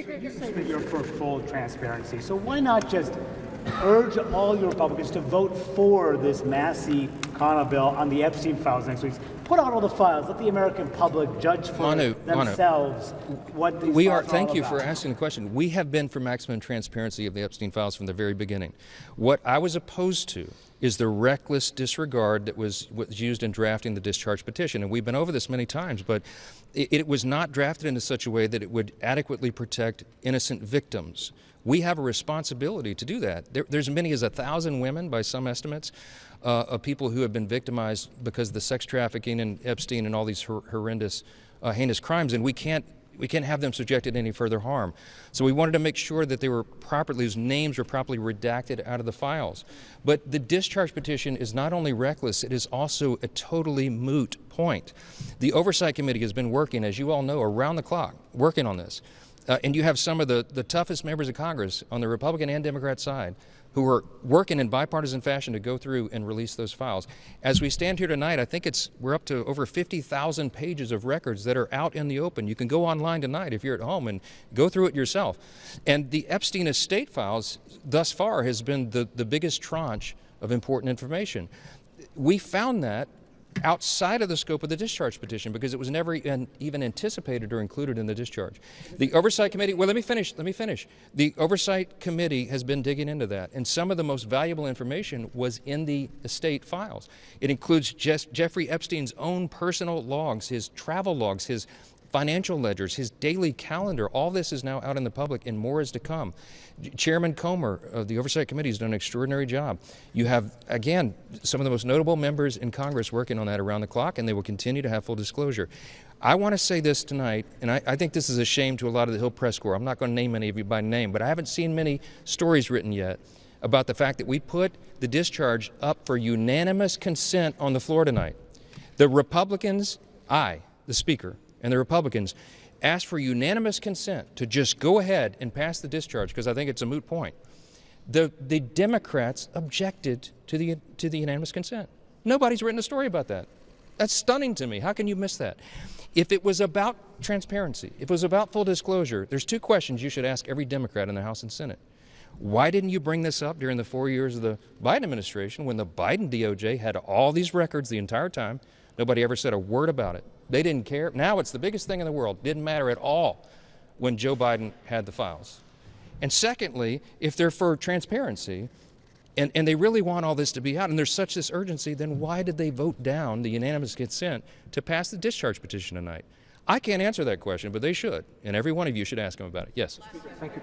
Speaker, you say that you're for full transparency, so why not just urge all your Republicans to vote for this Massey Connell bill on the Epstein files next week? Put out all the files. Let the American public judge for themselves what these files are all about. Thank you for asking the question. We have been for maximum transparency of the Epstein files from the very beginning. What I was opposed to is the reckless disregard that was used in drafting the discharge petition. And we've been over this many times, but it was not drafted in such a way that it would adequately protect innocent victims. We have a responsibility to do that. There's as many as 1,000 women, by some estimates, of people who have been victimized because of the sex trafficking and Epstein and all these horrendous, heinous crimes, and we can't have them subjected to any further harm. So we wanted to make sure that they were properly, whose names were properly redacted out of the files. But the discharge petition is not only reckless, it is also a totally moot point. The Oversight Committee has been working, as you all know, around the clock, working on this. And you have some of the toughest members of Congress on the Republican and Democrat side who are working in bipartisan fashion to go through and release those files. As we stand here tonight, I think we're up to over 50,000 pages of records that are out in the open. You can go online tonight if you're at home and go through it yourself. And the Epstein estate files thus far has been the biggest tranche of important information. We found that outside of the scope of the discharge petition because it was never even anticipated or included in the discharge. The Oversight Committee, well, let me finish. The Oversight Committee has been digging into that, and some of the most valuable information was in the estate files. It includes Jeffrey Epstein's own personal logs, his travel logs, his financial ledgers, his daily calendar. All this is now out in the public, and more is to come. Chairman Comer of the Oversight Committee has done an extraordinary job. You have, again, some of the most notable members in Congress working on that around the clock, and they will continue to have full disclosure. I want to say this tonight, and I think this is a shame to a lot of the Hill Press Corps. I'm not going to name any of you by name, but I haven't seen many stories written yet about the fact that we put the discharge up for unanimous consent on the floor tonight. The Republicans, the Speaker, and the Republicans asked for unanimous consent to just go ahead and pass the discharge because I think it's a moot point. The Democrats objected to the unanimous consent. Nobody's written a story about that. That's stunning to me. How can you miss that? If it was about transparency, if it was about full disclosure, there's two questions you should ask every Democrat in the House and Senate. Why didn't you bring this up during the 4 years of the Biden administration when the Biden DOJ had all these records the entire time? Nobody ever said a word about it. They didn't care. Now it's the biggest thing in the world. Didn't matter at all when Joe Biden had the files. And secondly, if they're for transparency and they really want all this to be out and there's such this urgency, then why did they vote down the unanimous consent to pass the discharge petition tonight? I can't answer that question, but they should. And every one of you should ask them about it. Yes. Thank you.